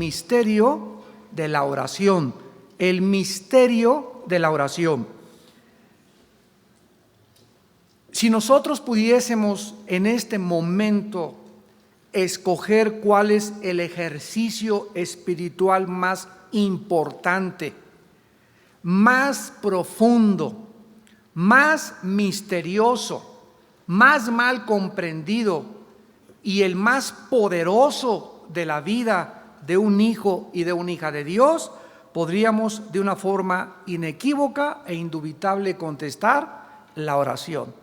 misterio de la oración. El misterio de la oración. Si nosotros pudiésemos en este momento escoger cuál es el ejercicio espiritual más importante, más profundo, más misterioso, más mal comprendido y el más poderoso de la vida de un hijo y de una hija de Dios, podríamos de una forma inequívoca e indubitable contestar: la oración.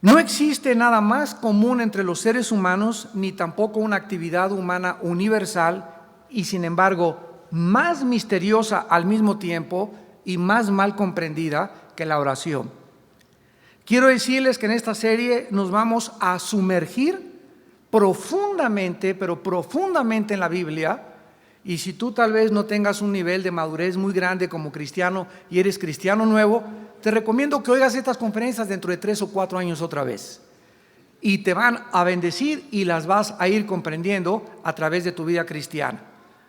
No existe nada más común entre los seres humanos, ni tampoco una actividad humana universal y sin embargo más misteriosa al mismo tiempo y más mal comprendida que la oración. Quiero decirles que en esta serie nos vamos a sumergir profundamente, pero profundamente en la Biblia. Y si tú tal vez no tengas un nivel de madurez muy grande como cristiano y eres cristiano nuevo, te recomiendo que oigas estas conferencias dentro de 3 o 4 años otra vez. Y te van a bendecir y las vas a ir comprendiendo a través de tu vida cristiana.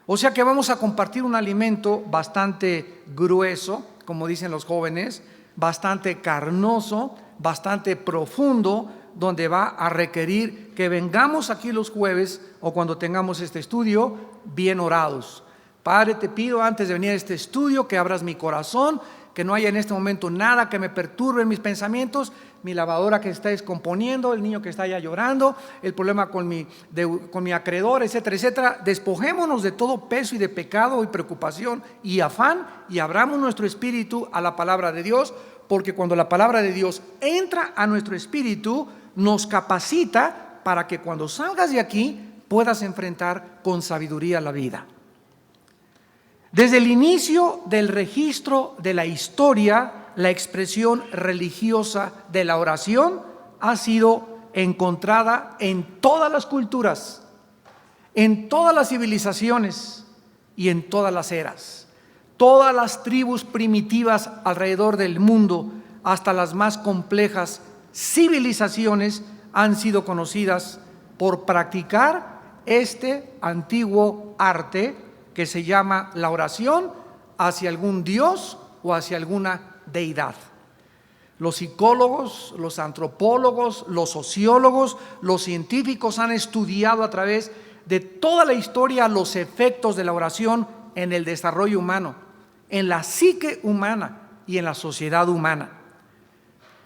O sea que vamos a compartir un alimento bastante grueso, como dicen los jóvenes, bastante carnoso, bastante profundo, donde va a requerir que vengamos aquí los jueves o cuando tengamos este estudio bien orados. Padre, te pido antes de venir a este estudio que abras mi corazón, que no haya en este momento nada que me perturbe en mis pensamientos, mi lavadora que está descomponiendo, el niño que está allá llorando, el problema con mi acreedor, etcétera, etcétera. Despojémonos de todo peso y de pecado y preocupación y afán y abramos nuestro espíritu a la palabra de Dios, porque cuando la palabra de Dios entra a nuestro espíritu, nos capacita para que cuando salgas de aquí puedas enfrentar con sabiduría la vida. Desde el inicio del registro de la historia, la expresión religiosa de la oración ha sido encontrada en todas las culturas, en todas las civilizaciones y en todas las eras. Todas las tribus primitivas alrededor del mundo, hasta las más complejas civilizaciones, han sido conocidas por practicar este antiguo arte que se llama la oración hacia algún dios o hacia alguna deidad. Los psicólogos, los antropólogos, los sociólogos, los científicos han estudiado a través de toda la historia los efectos de la oración en el desarrollo humano, en la psique humana y en la sociedad humana.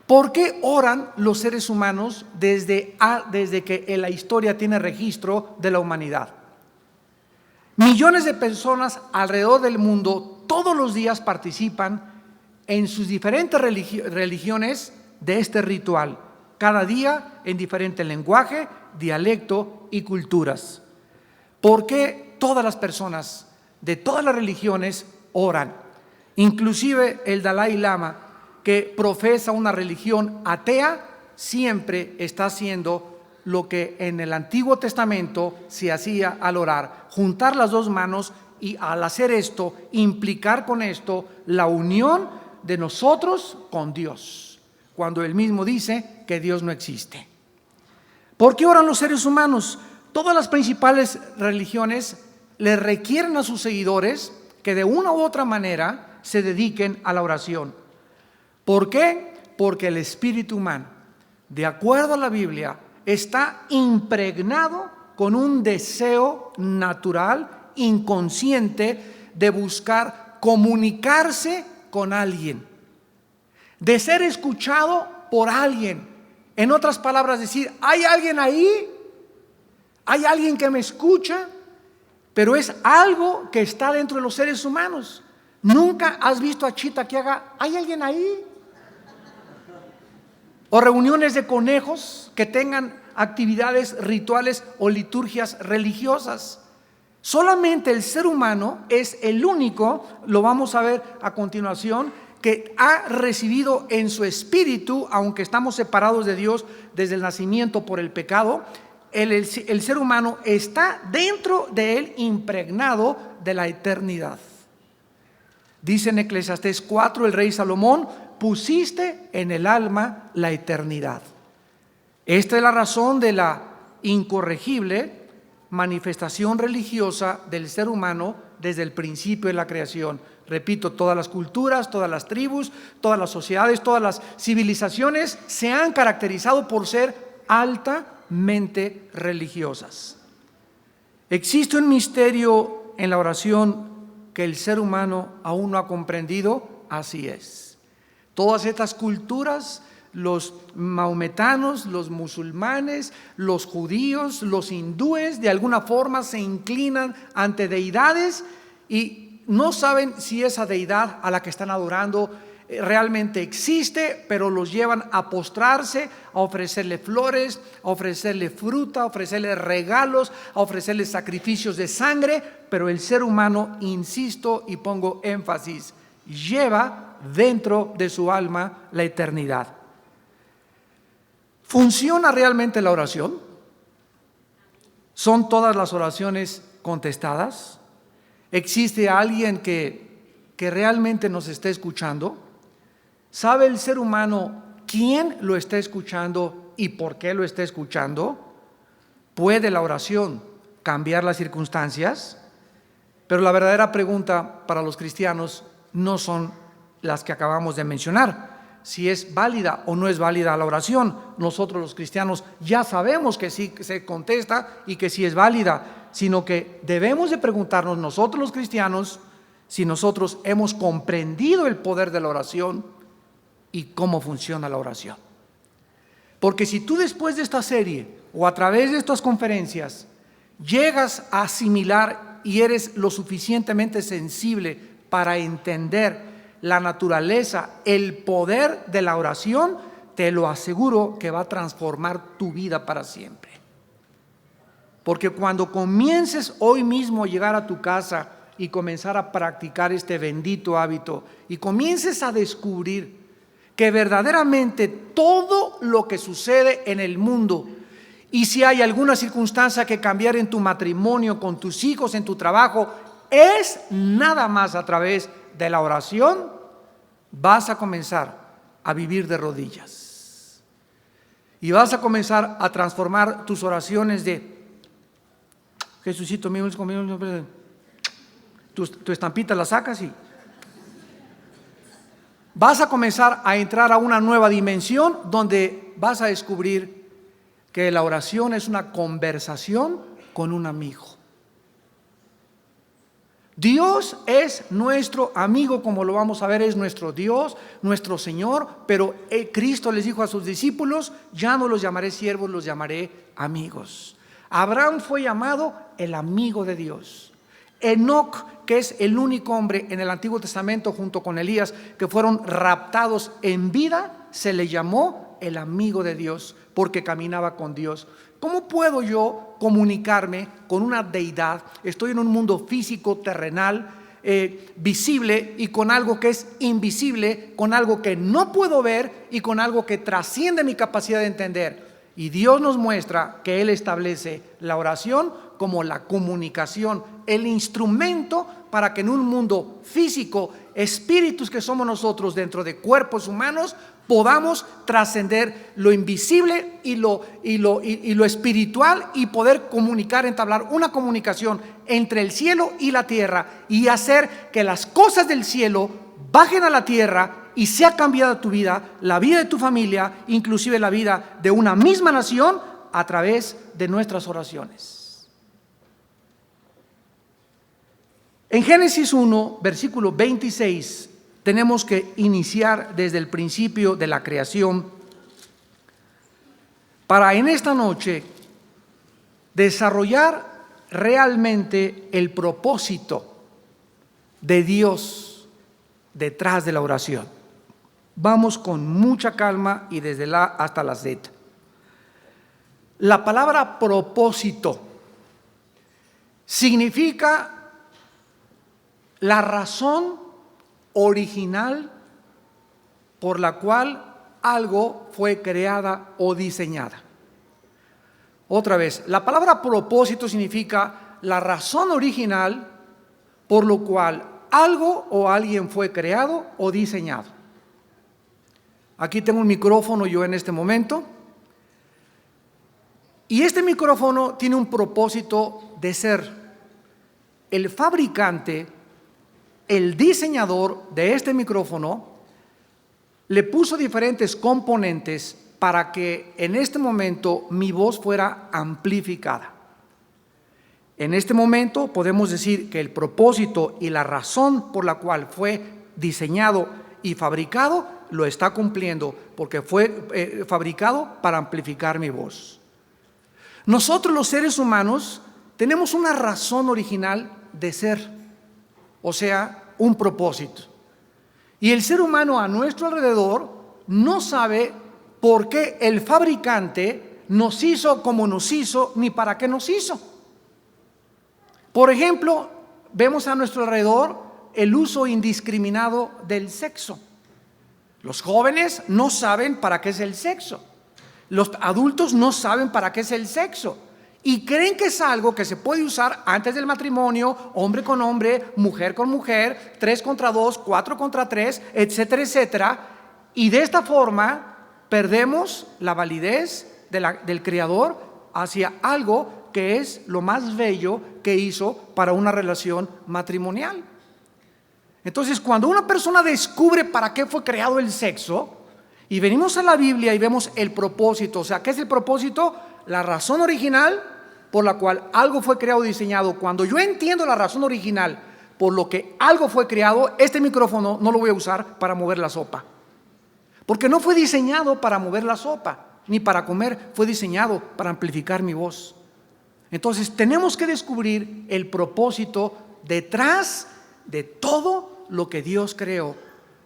¿Por qué oran los seres humanos desde que la historia tiene registro de la humanidad? Millones de personas alrededor del mundo todos los días participan en sus diferentes religiones de este ritual, cada día en diferente lenguaje, dialecto y culturas. ¿Por qué todas las personas de todas las religiones oran? Inclusive el Dalai Lama, que profesa una religión atea, siempre está haciendo lo que en el Antiguo Testamento se hacía al orar: juntar las dos manos y al hacer esto, implicar con esto la unión de nosotros con Dios, cuando Él mismo dice que Dios no existe. ¿Por qué oran los seres humanos? Todas las principales religiones le requieren a sus seguidores que de una u otra manera se dediquen a la oración. ¿Por qué? Porque el espíritu humano, de acuerdo a la Biblia, está impregnado con un deseo natural, inconsciente, de buscar comunicarse con alguien, de ser escuchado por alguien. En otras palabras, decir: hay alguien ahí, hay alguien que me escucha, pero es algo que está dentro de los seres humanos. ¿Nunca has visto a Chita que haga: hay alguien ahí? O reuniones de conejos que tengan actividades rituales o liturgias religiosas. Solamente el ser humano es el único, lo vamos a ver a continuación, que ha recibido en su espíritu, aunque estamos separados de Dios desde el nacimiento por el pecado, el ser humano está dentro de él, impregnado de la eternidad. Dice en Eclesiastés 4 el rey Salomón: pusiste en el alma la eternidad. Esta es la razón de la incorregible manifestación religiosa del ser humano desde el principio de la creación. Repito, todas las culturas, todas las tribus, todas las sociedades, todas las civilizaciones se han caracterizado por ser altamente religiosas. Existe un misterio en la oración que el ser humano aún no ha comprendido. Así es. Todas estas culturas, los maometanos, los musulmanes, los judíos, los hindúes, de alguna forma se inclinan ante deidades y no saben si esa deidad a la que están adorando realmente existe, pero los llevan a postrarse, a ofrecerle flores, a ofrecerle fruta, a ofrecerle regalos, a ofrecerle sacrificios de sangre, pero el ser humano, insisto y pongo énfasis, lleva dentro de su alma la eternidad. ¿Funciona realmente la oración? ¿Son todas las oraciones contestadas? ¿Existe alguien que realmente nos esté escuchando? ¿Sabe el ser humano quién lo está escuchando y por qué lo está escuchando? ¿Puede la oración cambiar las circunstancias? Pero la verdadera pregunta para los cristianos no son las que acabamos de mencionar. Si es válida o no es válida la oración. Nosotros los cristianos ya sabemos que sí se contesta y que sí es válida, sino que debemos de preguntarnos nosotros los cristianos si nosotros hemos comprendido el poder de la oración y cómo funciona la oración. Porque si tú después de esta serie o a través de estas conferencias llegas a asimilar y eres lo suficientemente sensible para entender la naturaleza, el poder de la oración, te lo aseguro que va a transformar tu vida para siempre. Porque cuando comiences hoy mismo a llegar a tu casa y comenzar a practicar este bendito hábito y comiences a descubrir que verdaderamente todo lo que sucede en el mundo, y si hay alguna circunstancia que cambiar en tu matrimonio, con tus hijos, en tu trabajo, es nada más a través de la oración, vas a comenzar a vivir de rodillas. Y vas a comenzar a transformar tus oraciones de Jesucito mío, tu estampita la sacas y vas a comenzar a entrar a una nueva dimensión donde vas a descubrir que la oración es una conversación con un amigo. Dios es nuestro amigo, como lo vamos a ver, es nuestro Dios, nuestro Señor, pero Cristo les dijo a sus discípulos, ya no los llamaré siervos, los llamaré amigos. Abraham fue llamado el amigo de Dios. Enoc, que es el único hombre en el Antiguo Testamento junto con Elías que fueron raptados en vida, se le llamó el amigo de Dios porque caminaba con Dios. ¿Cómo puedo yo comunicarme con una deidad? Estoy en un mundo físico, terrenal, visible, y con algo que es invisible, con algo que no puedo ver y con algo que trasciende mi capacidad de entender. Y Dios nos muestra que Él establece la oración como la comunicación, el instrumento para que en un mundo físico, espíritus que somos nosotros dentro de cuerpos humanos, podamos trascender lo invisible y lo espiritual y poder comunicar, entablar una comunicación entre el cielo y la tierra y hacer que las cosas del cielo bajen a la tierra y sea cambiada tu vida, la vida de tu familia, inclusive la vida de una misma nación a través de nuestras oraciones. En Génesis 1, versículo 26, tenemos que iniciar desde el principio de la creación para en esta noche desarrollar realmente el propósito de Dios detrás de la oración. Vamos con mucha calma y desde la A hasta la Z. La palabra propósito significa la razón original por la cual algo fue creada o diseñada. Otra vez, la palabra propósito significa la razón original por lo cual algo o alguien fue creado o diseñado. Aquí tengo un micrófono yo en este momento. Y este micrófono tiene un propósito de ser. El fabricante, el diseñador de este micrófono, le puso diferentes componentes para que en este momento mi voz fuera amplificada. En este momento podemos decir que el propósito y la razón por la cual fue diseñado y fabricado lo está cumpliendo, porque fue fabricado para amplificar mi voz. Nosotros los seres humanos tenemos una razón original de ser, o sea, un propósito. Y el ser humano a nuestro alrededor no sabe por qué el fabricante nos hizo como nos hizo, ni para qué nos hizo. Por ejemplo, vemos a nuestro alrededor el uso indiscriminado del sexo. Los jóvenes no saben para qué es el sexo. Los adultos no saben para qué es el sexo. Y creen que es algo que se puede usar antes del matrimonio, hombre con hombre, mujer con mujer, 3 contra 2, 4 contra 3, etcétera, etcétera. Y de esta forma perdemos la validez del Creador hacia algo que es lo más bello que hizo para una relación matrimonial. Entonces, cuando una persona descubre para qué fue creado el sexo, y venimos a la Biblia y vemos el propósito, o sea, ¿qué es el propósito? La razón original por la cual algo fue creado y diseñado. Cuando yo entiendo la razón original por lo que algo fue creado, este micrófono no lo voy a usar para mover la sopa, porque no fue diseñado para mover la sopa, ni para comer, fue diseñado para amplificar mi voz. Entonces tenemos que descubrir el propósito detrás de todo lo que Dios creó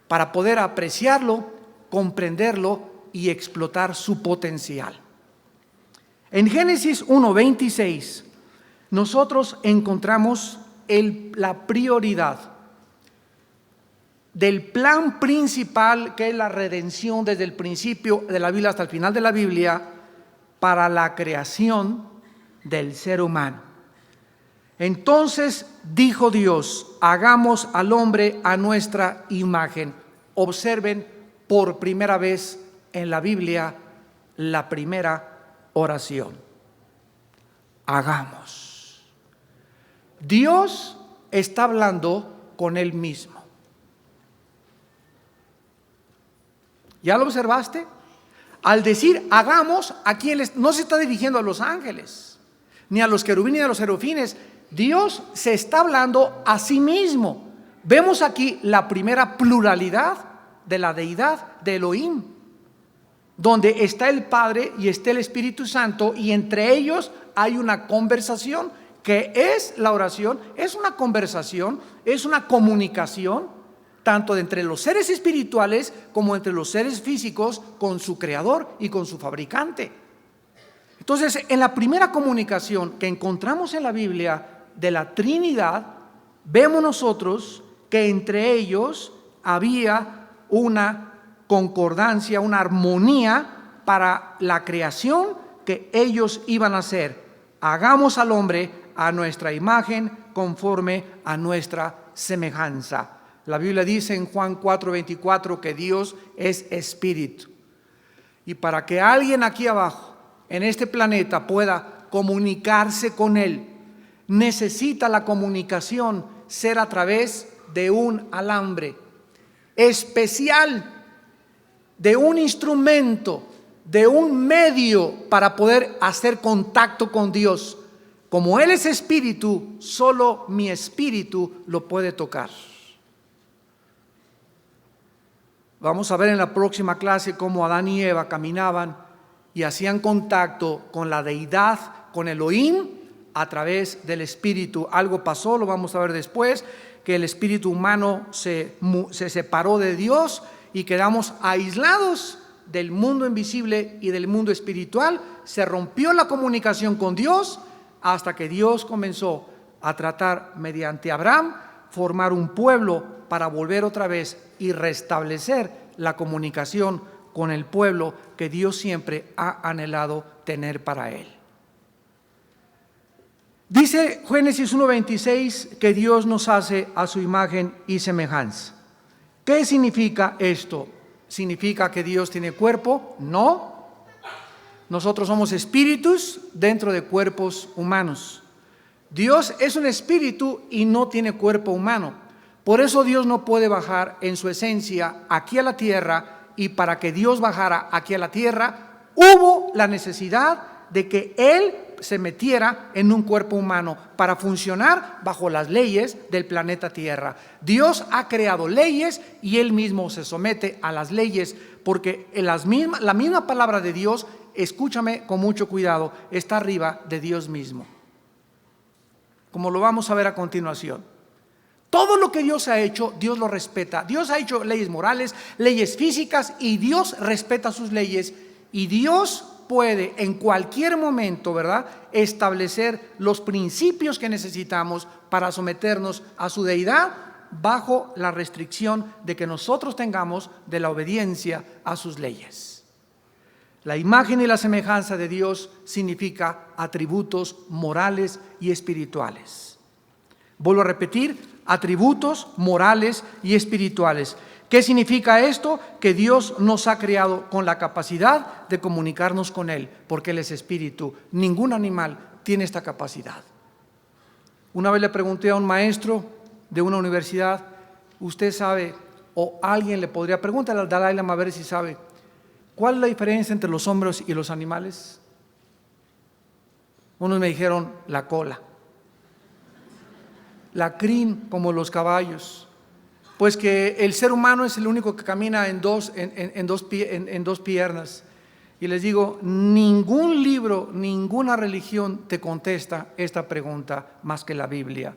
para poder apreciarlo, comprenderlo y explotar su potencial. En Génesis 1:26 nosotros encontramos la prioridad del plan principal, que es la redención desde el principio de la Biblia hasta el final de la Biblia, para la creación del ser humano. Entonces dijo Dios: hagamos al hombre a nuestra imagen. Observen por primera vez en la Biblia la primera oración. Hagamos. Dios está hablando con Él mismo. ¿Ya lo observaste? Al decir hagamos, aquí no se está dirigiendo a los ángeles, ni a los querubines, ni a los serafines. Dios se está hablando a sí mismo. Vemos aquí la primera pluralidad de la deidad de Elohim, donde está el Padre y está el Espíritu Santo, y entre ellos hay una conversación, que es la oración. Es una conversación, es una comunicación, tanto entre los seres espirituales como entre los seres físicos, con su creador y con su fabricante. Entonces, en la primera comunicación que encontramos en la Biblia de la Trinidad, vemos nosotros que entre ellos había una concordancia, una armonía para la creación que ellos iban a hacer. Hagamos al hombre a nuestra imagen, conforme a nuestra semejanza. La Biblia dice en Juan 4:24 que Dios es espíritu. Y para que alguien aquí abajo, en este planeta, pueda comunicarse con Él, necesita la comunicación ser a través de un alambre especial, de un instrumento, de un medio para poder hacer contacto con Dios. Como Él es espíritu, solo mi espíritu lo puede tocar. Vamos a ver en la próxima clase cómo Adán y Eva caminaban y hacían contacto con la deidad, con Elohim, a través del espíritu. Algo pasó, lo vamos a ver después, que el espíritu humano se separó de Dios y quedamos aislados del mundo invisible y del mundo espiritual. Se rompió la comunicación con Dios hasta que Dios comenzó a tratar mediante Abraham, formar un pueblo para volver otra vez y restablecer la comunicación con el pueblo que Dios siempre ha anhelado tener para Él. Dice Génesis 1:26 que Dios nos hace a su imagen y semejanza. ¿Qué significa esto? ¿Significa que Dios tiene cuerpo? No. Nosotros somos espíritus dentro de cuerpos humanos. Dios es un espíritu y no tiene cuerpo humano. Por eso Dios no puede bajar en su esencia aquí a la tierra, y para que Dios bajara aquí a la tierra, hubo la necesidad de que Él se metiera en un cuerpo humano para funcionar bajo las leyes del planeta Tierra. Dios ha creado leyes y Él mismo se somete a las leyes, porque la misma palabra de Dios, escúchame con mucho cuidado, está arriba de Dios mismo, como lo vamos a ver a continuación. Todo lo que Dios ha hecho, Dios lo respeta. Dios ha hecho leyes morales, leyes físicas, y Dios respeta sus leyes, y Dios puede en cualquier momento, ¿verdad?, establecer los principios que necesitamos para someternos a su deidad, bajo la restricción de que nosotros tengamos de la obediencia a sus leyes. La imagen y la semejanza de Dios significa atributos morales y espirituales. Vuelvo a repetir, atributos morales y espirituales. ¿Qué significa esto? Que Dios nos ha creado con la capacidad de comunicarnos con Él, porque Él es espíritu. Ningún animal tiene esta capacidad. Una vez le pregunté a un maestro de una universidad, usted sabe, o alguien le podría, pregúntale al Dalai Lama a ver si sabe, ¿cuál es la diferencia entre los hombres y los animales? Unos me dijeron la cola, la crin como los caballos. Pues que el ser humano es el único que camina en dos piernas. Y les digo, ningún libro, ninguna religión te contesta esta pregunta más que la Biblia.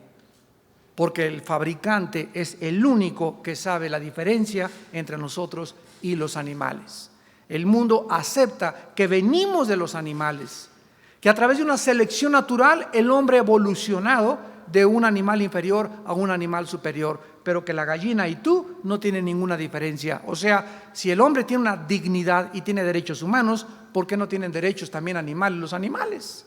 Porque el fabricante es el único que sabe la diferencia entre nosotros y los animales. El mundo acepta que venimos de los animales, que a través de una selección natural el hombre ha evolucionado de un animal inferior a un animal superior, pero que la gallina y tú no tienen ninguna diferencia. O sea, si el hombre tiene una dignidad y tiene derechos humanos, ¿por qué no tienen derechos también animales los animales?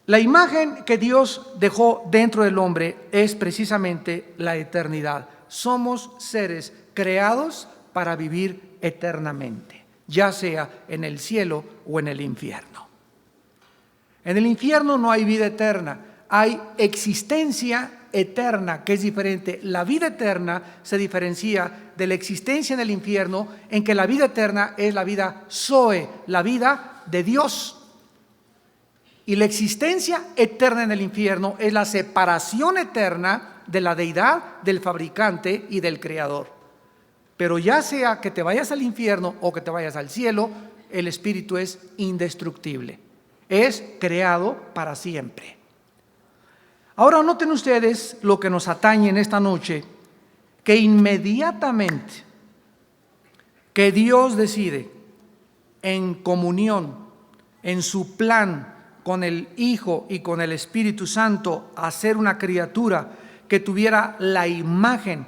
La imagen que Dios dejó dentro del hombre es precisamente la eternidad. Somos seres creados para vivir eternamente, ya sea en el cielo o en el infierno. En el infierno no hay vida eterna, hay existencia eterna, que es diferente. La vida eterna se diferencia de la existencia en el infierno, en que la vida eterna es la vida Zoe, la vida de Dios. Y la existencia eterna en el infierno es la separación eterna de la deidad, del fabricante y del creador. Pero ya sea que te vayas al infierno o que te vayas al cielo, el espíritu es indestructible. Es creado para siempre. Ahora noten ustedes lo que nos atañe en esta noche, que inmediatamente que Dios decide en comunión, en su plan con el Hijo y con el Espíritu Santo, hacer una criatura que tuviera la imagen,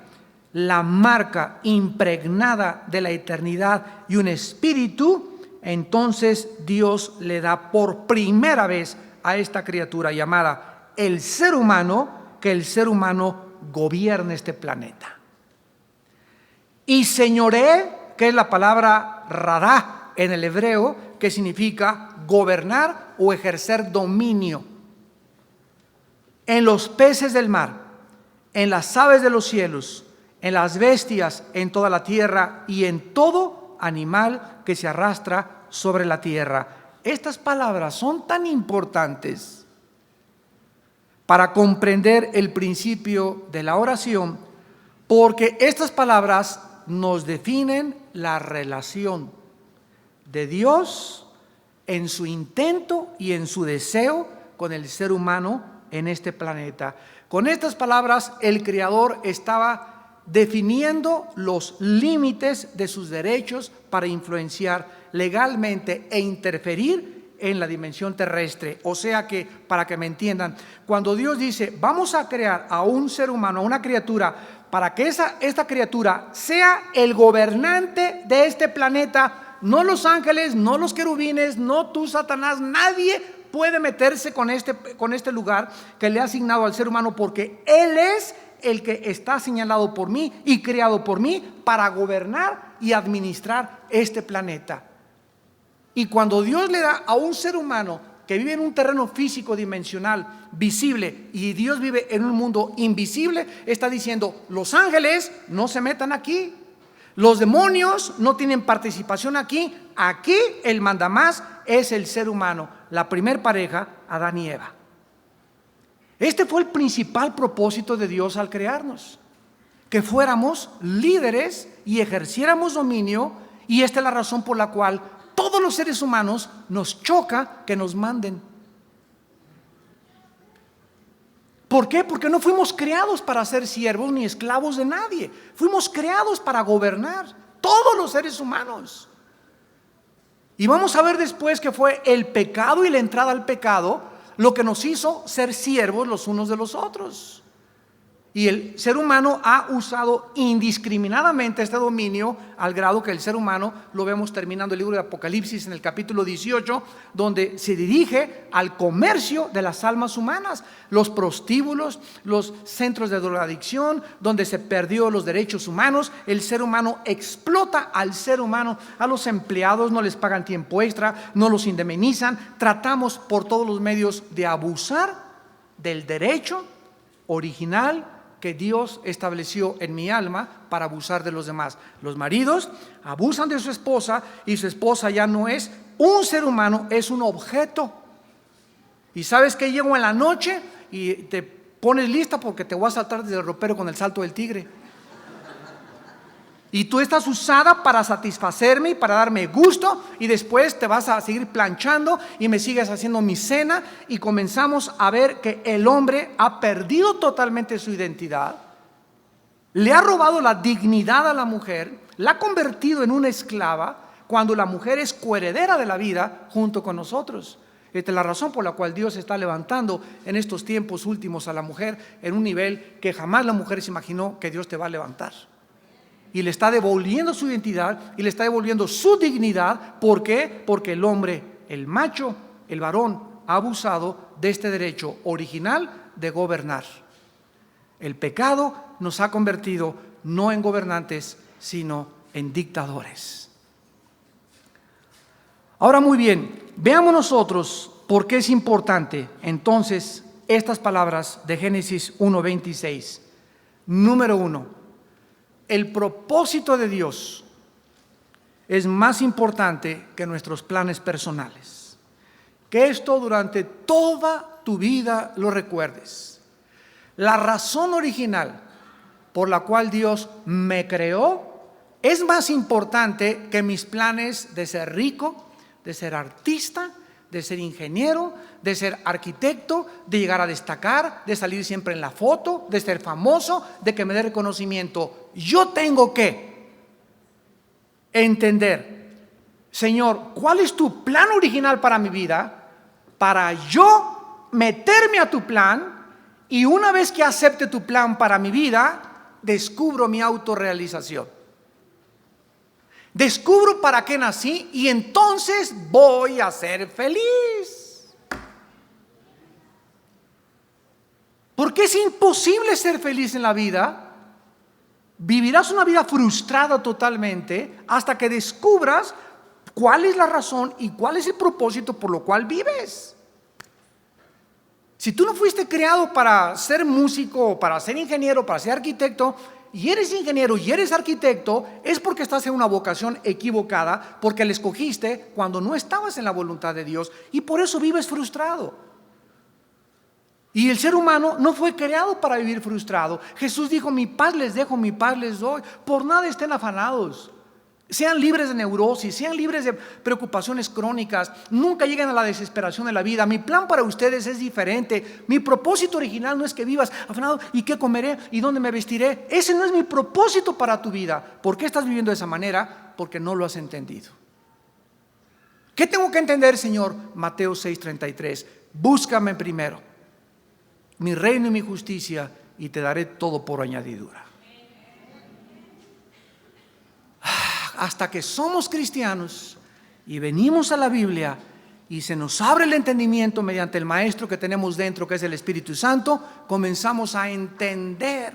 la marca impregnada de la eternidad y un espíritu, entonces Dios le da por primera vez a esta criatura llamada el ser humano, que el ser humano gobierne este planeta. Y señoree, que es la palabra radá en el hebreo, que significa gobernar o ejercer dominio, en los peces del mar, en las aves de los cielos, en las bestias en toda la tierra y en todo animal que se arrastra sobre la tierra. Estas palabras son tan importantes para comprender el principio de la oración, porque estas palabras nos definen la relación de Dios en su intento y en su deseo con el ser humano en este planeta. Con estas palabras, el Creador estaba definiendo los límites de sus derechos para influenciar legalmente e interferir en la dimensión terrestre. O sea que, para que me entiendan, cuando Dios dice, vamos a crear a un ser humano, a una criatura, para que esta criatura sea el gobernante de este planeta, no los ángeles, no los querubines, no tú, Satanás, nadie puede meterse con este lugar que le ha asignado al ser humano, porque Él es el que está señalado por mí y creado por mí para gobernar y administrar este planeta. Y cuando Dios le da a un ser humano que vive en un terreno físico dimensional, visible, y Dios vive en un mundo invisible, está diciendo: los ángeles no se metan aquí, los demonios no tienen participación aquí. Aquí el mandamás es el ser humano, la primer pareja, Adán y Eva. Este fue el principal propósito de Dios al crearnos, que fuéramos líderes y ejerciéramos dominio. Y esta es la razón por la cual todos los seres humanos nos choca que nos manden. ¿Por qué? Porque no fuimos creados para ser siervos ni esclavos de nadie. Fuimos creados para gobernar, todos los seres humanos. Y vamos a ver después que fue el pecado y la entrada al pecado lo que nos hizo ser siervos los unos de los otros. Y el ser humano ha usado indiscriminadamente este dominio, al grado que el ser humano, lo vemos terminando el libro de Apocalipsis en el capítulo 18, donde se dirige al comercio de las almas humanas, los prostíbulos, los centros de drogadicción, donde se perdió los derechos humanos. El ser humano explota al ser humano. A los empleados no les pagan tiempo extra, no los indemnizan. Tratamos por todos los medios de abusar del derecho original que Dios estableció en mi alma para abusar de los demás. Los maridos abusan de su esposa, y su esposa ya no es un ser humano, es un objeto. Y sabes que llego en la noche y te pones lista porque te voy a saltar desde el ropero con el salto del tigre. Y tú estás usada para satisfacerme y para darme gusto, y después te vas a seguir planchando y me sigues haciendo mi cena, y comenzamos a ver que el hombre ha perdido totalmente su identidad, le ha robado la dignidad a la mujer, la ha convertido en una esclava, cuando la mujer es coheredera de la vida junto con nosotros. Esta es la razón por la cual Dios está levantando en estos tiempos últimos a la mujer en un nivel que jamás la mujer se imaginó que Dios te va a levantar. Y le está devolviendo su identidad y le está devolviendo su dignidad. ¿Por qué? Porque el hombre, el macho, el varón, ha abusado de este derecho original de gobernar. El pecado nos ha convertido no en gobernantes, sino en dictadores. Ahora, muy bien, veamos nosotros por qué es importante entonces estas palabras de Génesis 1:26. Número 1. El propósito de Dios es más importante que nuestros planes personales. Que esto durante toda tu vida lo recuerdes. La razón original por la cual Dios me creó es más importante que mis planes de ser rico, de ser artista, de ser ingeniero, de ser arquitecto, de llegar a destacar, de salir siempre en la foto, de ser famoso, de que me dé reconocimiento. Yo tengo que entender, Señor, ¿cuál es tu plan original para mi vida? Para yo meterme a tu plan, y una vez que acepte tu plan para mi vida, descubro mi autorrealización. Descubro para qué nací, y entonces voy a ser feliz. Porque es imposible ser feliz en la vida. Vivirás una vida frustrada totalmente hasta que descubras cuál es la razón y cuál es el propósito por lo cual vives. Si tú no fuiste creado para ser músico, para ser ingeniero, para ser arquitecto, y eres ingeniero y eres arquitecto, es porque estás en una vocación equivocada, porque la escogiste cuando no estabas en la voluntad de Dios, y por eso vives frustrado. Y el ser humano no fue creado para vivir frustrado. Jesús dijo: mi paz les dejo, mi paz les doy. Por nada estén afanados. Sean libres de neurosis, sean libres de preocupaciones crónicas. Nunca lleguen a la desesperación de la vida. Mi plan para ustedes es diferente. Mi propósito original no es que vivas afanado: ¿y qué comeré? ¿Y dónde me vestiré? Ese no es mi propósito para tu vida. ¿Por qué estás viviendo de esa manera? Porque no lo has entendido. ¿Qué tengo que entender, Señor? Mateo 6:33. Búscame primero mi reino y mi justicia, y te daré todo por añadidura. Hasta que somos cristianos y venimos a la Biblia y se nos abre el entendimiento mediante el maestro que tenemos dentro, que es el Espíritu Santo, comenzamos a entender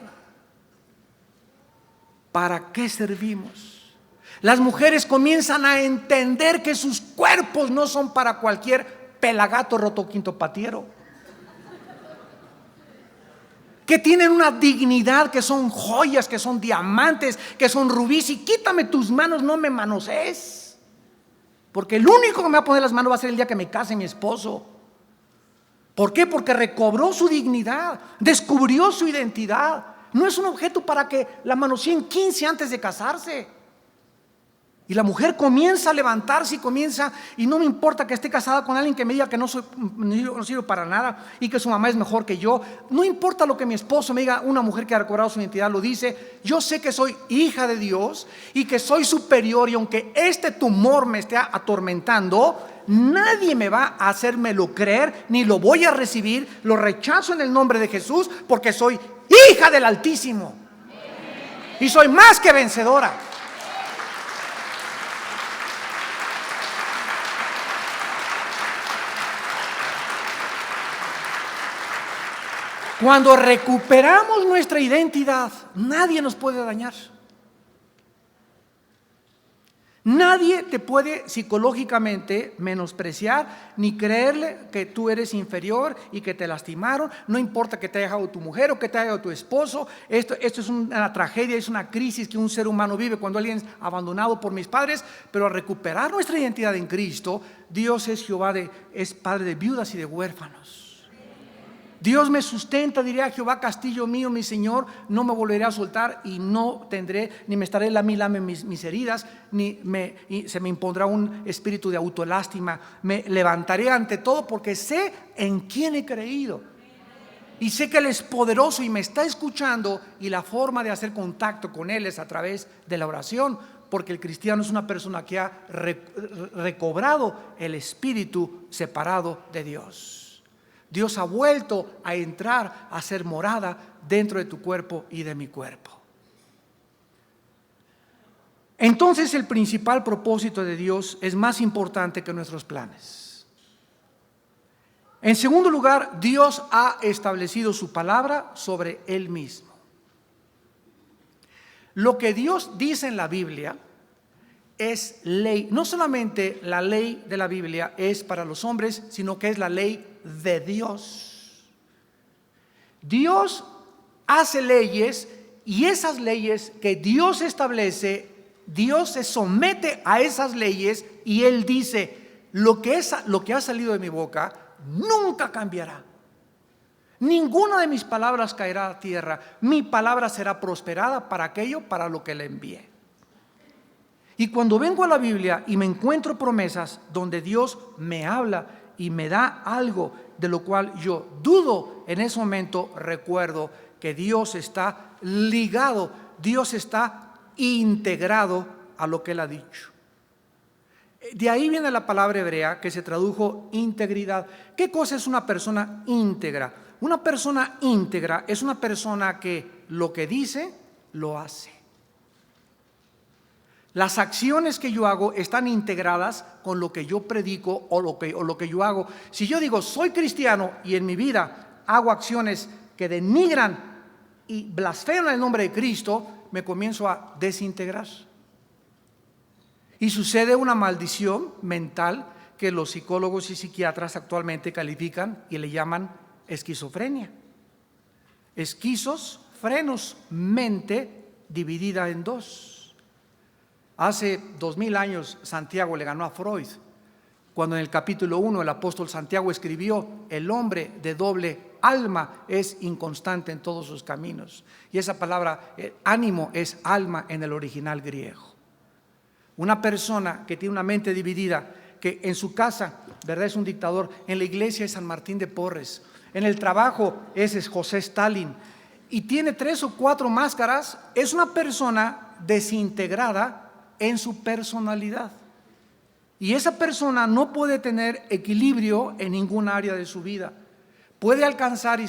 para qué servimos. Las mujeres comienzan a entender que sus cuerpos cuerpos no son para cualquier pelagato roto quinto patiero. Que tienen una dignidad, que son joyas, que son diamantes, que son rubíes. Y quítame tus manos, no me manosees. Porque el único que me va a poner las manos va a ser el día que me case mi esposo. ¿Por qué? Porque recobró su dignidad, descubrió su identidad. No es un objeto para que la manoseen 15 antes de casarse. Y la mujer comienza a levantarse y no me importa que esté casada con alguien que me diga que no sirve para nada y que su mamá es mejor que yo. No importa lo que mi esposo me diga, una mujer que ha recobrado su identidad lo dice. Yo sé que soy hija de Dios y que soy superior, y aunque este tumor me esté atormentando, nadie me va a hacérmelo creer, ni lo voy a recibir. Lo rechazo en el nombre de Jesús, porque soy hija del Altísimo y soy más que vencedora. Cuando recuperamos nuestra identidad, nadie nos puede dañar. Nadie te puede psicológicamente menospreciar ni creerle que tú eres inferior y que te lastimaron. No importa que te haya dejado tu mujer o que te haya dejado tu esposo. Esto es una tragedia, es una crisis que un ser humano vive cuando alguien es abandonado por mis padres. Pero al recuperar nuestra identidad en Cristo, Dios es Jehová, es Padre de viudas y de huérfanos. Dios me sustenta, diría Jehová, castillo mío, mi Señor, no me volveré a soltar y no tendré, ni me estaré lame mis heridas, y se me impondrá un espíritu de autolástima. Me levantaré ante todo porque sé en quién he creído. Y sé que Él es poderoso y me está escuchando, y la forma de hacer contacto con Él es a través de la oración, porque el cristiano es una persona que ha recobrado el espíritu separado de Dios. Dios ha vuelto a entrar, a ser morada dentro de tu cuerpo y de mi cuerpo. Entonces el principal propósito de Dios es más importante que nuestros planes. En segundo lugar, Dios ha establecido su palabra sobre Él mismo. Lo que Dios dice en la Biblia es ley. No solamente la ley de la Biblia es para los hombres, sino que es la ley de Dios. Dios hace leyes, y esas leyes que Dios establece, Dios se somete a esas leyes, y Él dice: lo que ha salido de mi boca nunca cambiará. Ninguna de mis palabras caerá a tierra. Mi palabra será prosperada para aquello para lo que le envié. Y cuando vengo a la Biblia y me encuentro promesas donde Dios me habla y me da algo de lo cual yo dudo, en ese momento recuerdo que Dios está ligado, Dios está integrado a lo que Él ha dicho. De ahí viene la palabra hebrea que se tradujo integridad. ¿Qué cosa es una persona íntegra? Una persona íntegra es una persona que lo que dice, lo hace. Las acciones que yo hago están integradas con lo que yo predico o lo que yo hago. Si yo digo soy cristiano y en mi vida hago acciones que denigran y blasfeman el nombre de Cristo, me comienzo a desintegrar. Y sucede una maldición mental que los psicólogos y psiquiatras actualmente califican y le llaman esquizofrenia. Esquizos, frenos, mente dividida en dos. Hace 2000 años Santiago le ganó a Freud, cuando en el capítulo 1 el apóstol Santiago escribió: el hombre de doble alma es inconstante en todos sus caminos. Y esa palabra ánimo es alma en el original griego. Una persona que tiene una mente dividida, que en su casa, ¿verdad?, es un dictador, en la iglesia es San Martín de Porres, en el trabajo es José Stalin, y tiene 3 o 4 máscaras, es una persona desintegrada en su personalidad. Y esa persona no puede tener equilibrio en ningún área de su vida. Puede alcanzar y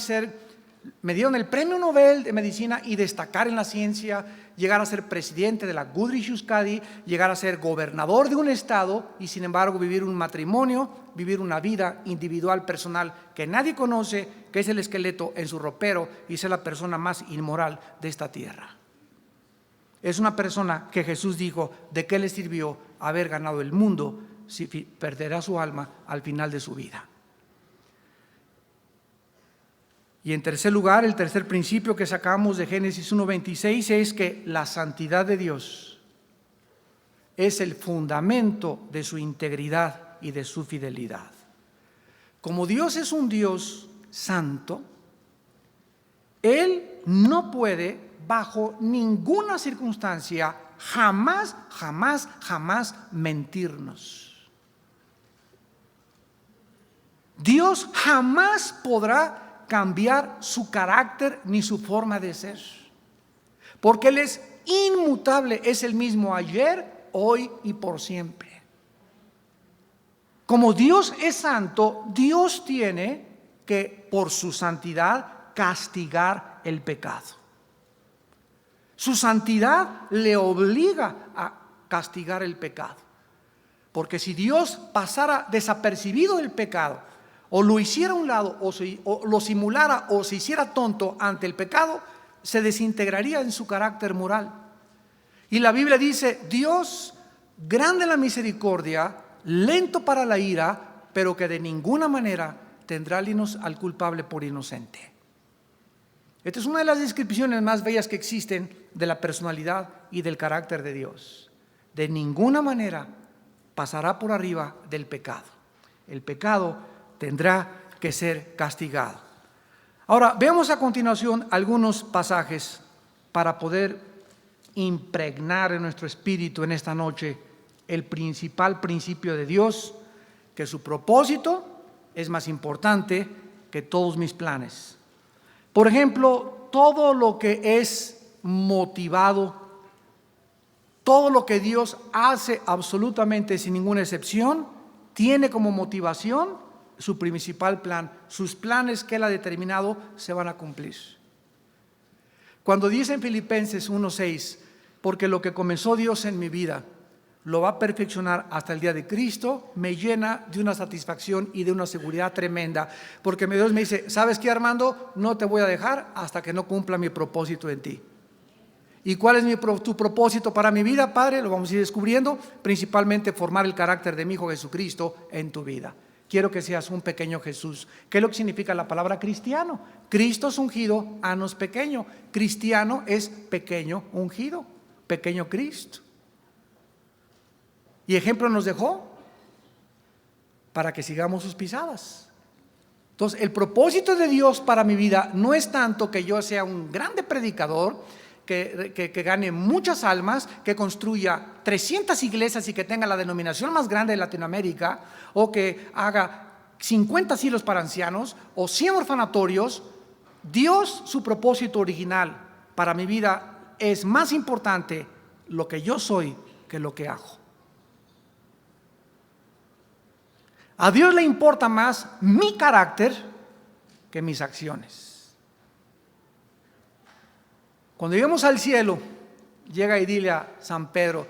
me dieron el premio Nobel de Medicina y destacar en la ciencia, llegar a ser presidente de la Goodrich Euskadi, llegar a ser gobernador de un estado, y sin embargo vivir un matrimonio, vivir una vida individual, personal, que nadie conoce, que es el esqueleto en su ropero, y ser la persona más inmoral de esta tierra. Es una persona que Jesús dijo: ¿de qué le sirvió haber ganado el mundo perderá su alma al final de su vida. Y en tercer lugar, el tercer principio que sacamos de Génesis 1:26 es que la santidad de Dios es el fundamento de su integridad y de su fidelidad. Como Dios es un Dios santo, Él no puede, bajo ninguna circunstancia, jamás mentirnos. Dios jamás podrá cambiar su carácter ni su forma de ser, porque Él es inmutable, es el mismo ayer, hoy y por siempre. Como Dios es santo, Dios tiene que, por su santidad, castigar el pecado. Su santidad le obliga a castigar el pecado. Porque si Dios pasara desapercibido el pecado, o lo hiciera a un lado, o lo simulara, o se hiciera tonto ante el pecado, se desintegraría en su carácter moral. Y la Biblia dice: Dios, grande en la misericordia, lento para la ira, pero que de ninguna manera tendrá al culpable por inocente. Esta es una de las descripciones más bellas que existen de la personalidad y del carácter de Dios. De ninguna manera pasará por arriba del pecado. El pecado tendrá que ser castigado. Ahora, veamos a continuación algunos pasajes para poder impregnar en nuestro espíritu en esta noche el principal principio de Dios, que su propósito es más importante que todos mis planes. Por ejemplo, todo lo que es motivado, todo lo que Dios hace absolutamente sin ninguna excepción, tiene como motivación su principal plan. Sus planes que Él ha determinado se van a cumplir. Cuando dice en Filipenses 1:6, porque lo que comenzó Dios en mi vida lo va a perfeccionar hasta el día de Cristo, me llena de una satisfacción y de una seguridad tremenda, porque Dios me dice: ¿sabes qué, Armando? No te voy a dejar hasta que no cumpla mi propósito en ti. ¿Y cuál es tu propósito para mi vida, Padre? Lo vamos a ir descubriendo. Principalmente formar el carácter de mi Hijo Jesucristo en tu vida. Quiero que seas un pequeño Jesús. ¿Qué es lo que significa la palabra cristiano? Cristo es ungido, anos pequeño. Cristiano es pequeño ungido, pequeño Cristo. Y ejemplo nos dejó para que sigamos sus pisadas. Entonces, el propósito de Dios para mi vida no es tanto que yo sea un grande predicador, que gane muchas almas, que construya 300 iglesias y que tenga la denominación más grande de Latinoamérica, o que haga 50 asilos para ancianos o 100 orfanatorios. Dios, su propósito original para mi vida es más importante lo que yo soy que lo que hago. A Dios le importa más mi carácter que mis acciones. Cuando lleguemos al cielo, llega y dile a San Pedro: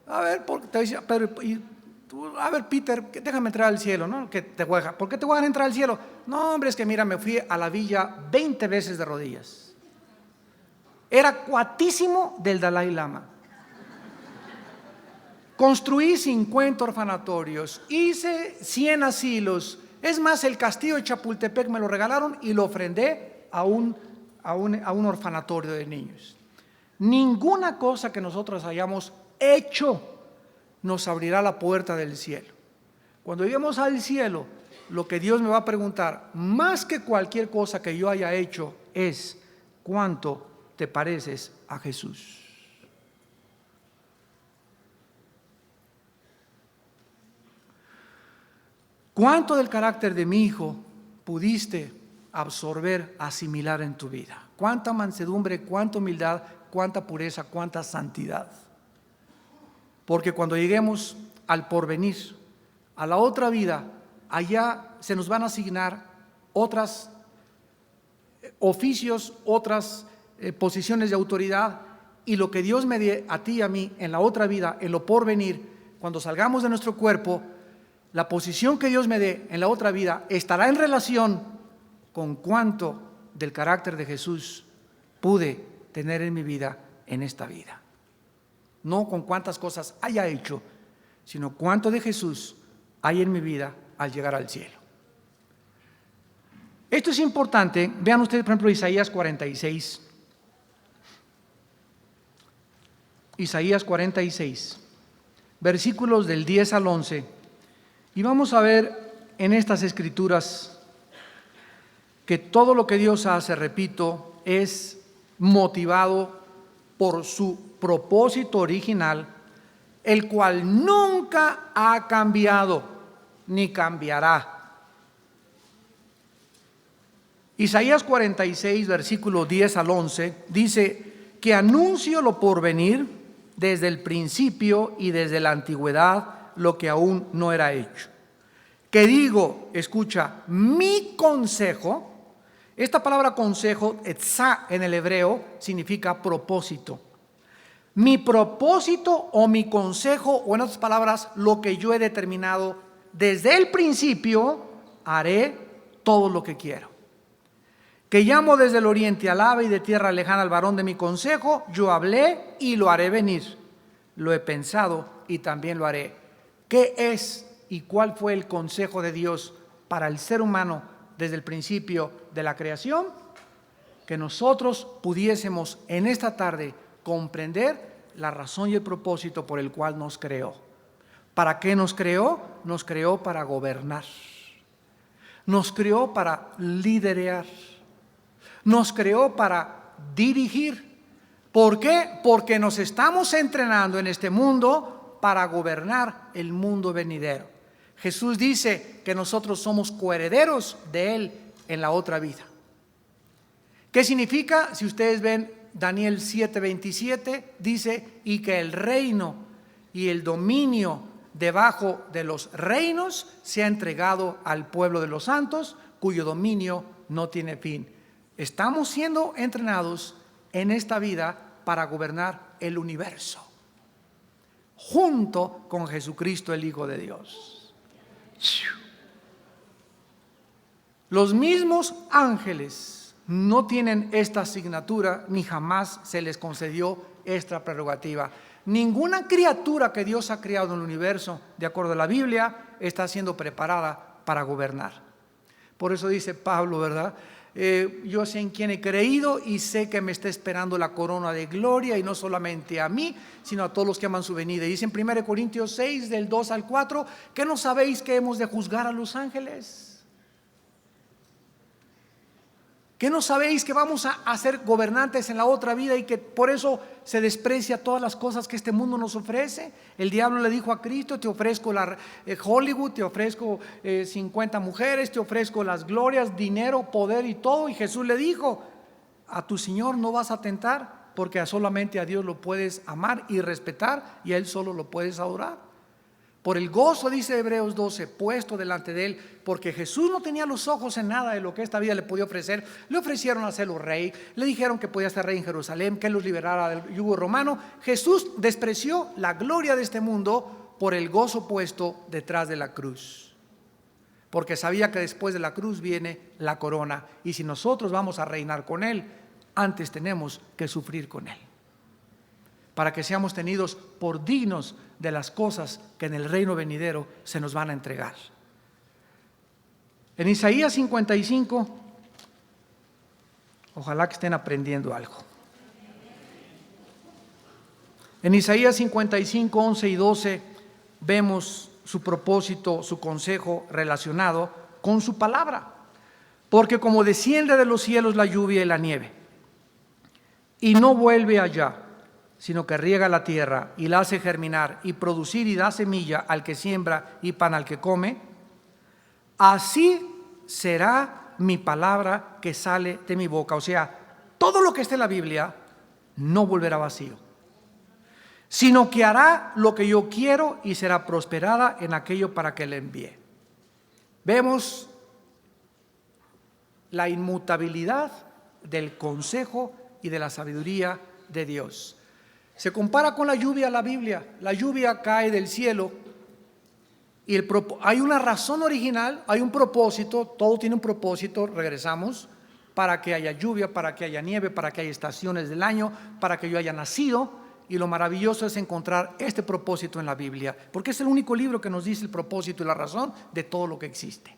a ver, te dice Pedro, a ver, Peter, déjame entrar al cielo, ¿no? ¿Por qué te voy a entrar al cielo? No, hombre, es que mira, me fui a la villa 20 veces de rodillas. Era cuatísimo del Dalai Lama. Construí 50 orfanatorios, hice 100 asilos. Es más, el castillo de Chapultepec me lo regalaron y lo ofrendé a un orfanatorio de niños. Ninguna cosa que nosotros hayamos hecho nos abrirá la puerta del cielo. Cuando lleguemos al cielo, lo que Dios me va a preguntar, más que cualquier cosa que yo haya hecho, es: ¿cuánto te pareces a Jesús? ¿Cuánto del carácter de mi Hijo pudiste absorber, asimilar en tu vida? ¿Cuánta mansedumbre, cuánta humildad, cuánta pureza, cuánta santidad? Porque cuando lleguemos al porvenir, a la otra vida, allá se nos van a asignar otros oficios, otras posiciones de autoridad, y lo que Dios me dé a ti y a mí en la otra vida, en lo porvenir, cuando salgamos de nuestro cuerpo, la posición que Dios me dé en la otra vida estará en relación con cuánto del carácter de Jesús pude tener en mi vida en esta vida. No con cuántas cosas haya hecho, sino cuánto de Jesús hay en mi vida al llegar al cielo. Esto es importante. Vean ustedes, por ejemplo, Isaías 46. Isaías 46, versículos del 10 al 11. Y vamos a ver en estas escrituras que todo lo que Dios hace, repito, es motivado por su propósito original, el cual nunca ha cambiado ni cambiará. Isaías 46, versículo 10 al 11, dice que anuncio lo porvenir desde el principio y desde la antigüedad, lo que aún no era hecho. Que digo, escucha, mi consejo. Esta palabra consejo, etzá en el hebreo, significa propósito. Mi propósito o mi consejo, o en otras palabras, lo que yo he determinado desde el principio, haré todo lo que quiero. Que llamo desde el oriente al ave y de tierra lejana al varón de mi consejo, yo hablé y lo haré venir. Lo he pensado y también lo haré. ¿Qué es y cuál fue el consejo de Dios para el ser humano desde el principio de la creación? Que nosotros pudiésemos en esta tarde comprender la razón y el propósito por el cual nos creó. ¿Para qué nos creó? Nos creó para gobernar. Nos creó para liderear. Nos creó para dirigir. ¿Por qué? Porque nos estamos entrenando en este mundo para gobernar el mundo venidero. Jesús dice que nosotros somos coherederos de Él en la otra vida. ¿Qué significa? Si ustedes ven Daniel 7:27, dice, y que el reino y el dominio debajo de los reinos se ha entregado al pueblo de los santos, cuyo dominio no tiene fin. Estamos siendo entrenados en esta vida para gobernar el universo, junto con Jesucristo, el Hijo de Dios. Los mismos ángeles no tienen esta asignatura, ni jamás se les concedió esta prerrogativa. Ninguna criatura que Dios ha creado en el universo, de acuerdo a la Biblia, está siendo preparada para gobernar. Por eso dice Pablo, ¿verdad? Yo sé en quién he creído y sé que me está esperando la corona de gloria, y no solamente a mí, sino a todos los que aman su venida. Dice en 1 Corintios 6, del 2 al 4, ¿que no sabéis que hemos de juzgar a los ángeles? ¿Que no sabéis que vamos a ser gobernantes en la otra vida y que por eso se desprecia todas las cosas que este mundo nos ofrece? El diablo le dijo a Cristo, te ofrezco Hollywood, te ofrezco 50 mujeres, te ofrezco las glorias, dinero, poder y todo. Y Jesús le dijo, a tu Señor no vas a tentar, porque solamente a Dios lo puedes amar y respetar, y a Él solo lo puedes adorar. Por el gozo, dice Hebreos 12, puesto delante de Él, porque Jesús no tenía los ojos en nada de lo que esta vida le podía ofrecer. Le ofrecieron hacerlo rey, le dijeron que podía ser rey en Jerusalén, que Él los liberara del yugo romano. Jesús despreció la gloria de este mundo por el gozo puesto detrás de la cruz, porque sabía que después de la cruz viene la corona, y si nosotros vamos a reinar con Él, antes tenemos que sufrir con Él, para que seamos tenidos por dignos de las cosas que en el reino venidero se nos van a entregar. En Isaías 55, ojalá que estén aprendiendo algo. En Isaías 55, 11 y 12 vemos su propósito, su consejo relacionado con su palabra. Porque como desciende de los cielos la lluvia y la nieve, y no vuelve allá, sino que riega la tierra y la hace germinar y producir y da semilla al que siembra y pan al que come, así será mi palabra que sale de mi boca. O sea, todo lo que esté en la Biblia no volverá vacío, sino que hará lo que yo quiero y será prosperada en aquello para que le envíe. Vemos la inmutabilidad del consejo y de la sabiduría de Dios. Se compara con la lluvia a la Biblia. La lluvia cae del cielo y hay una razón original, hay un propósito, todo tiene un propósito, regresamos, para que haya lluvia, para que haya nieve, para que haya estaciones del año, para que yo haya nacido, y lo maravilloso es encontrar este propósito en la Biblia, porque es el único libro que nos dice el propósito y la razón de todo lo que existe.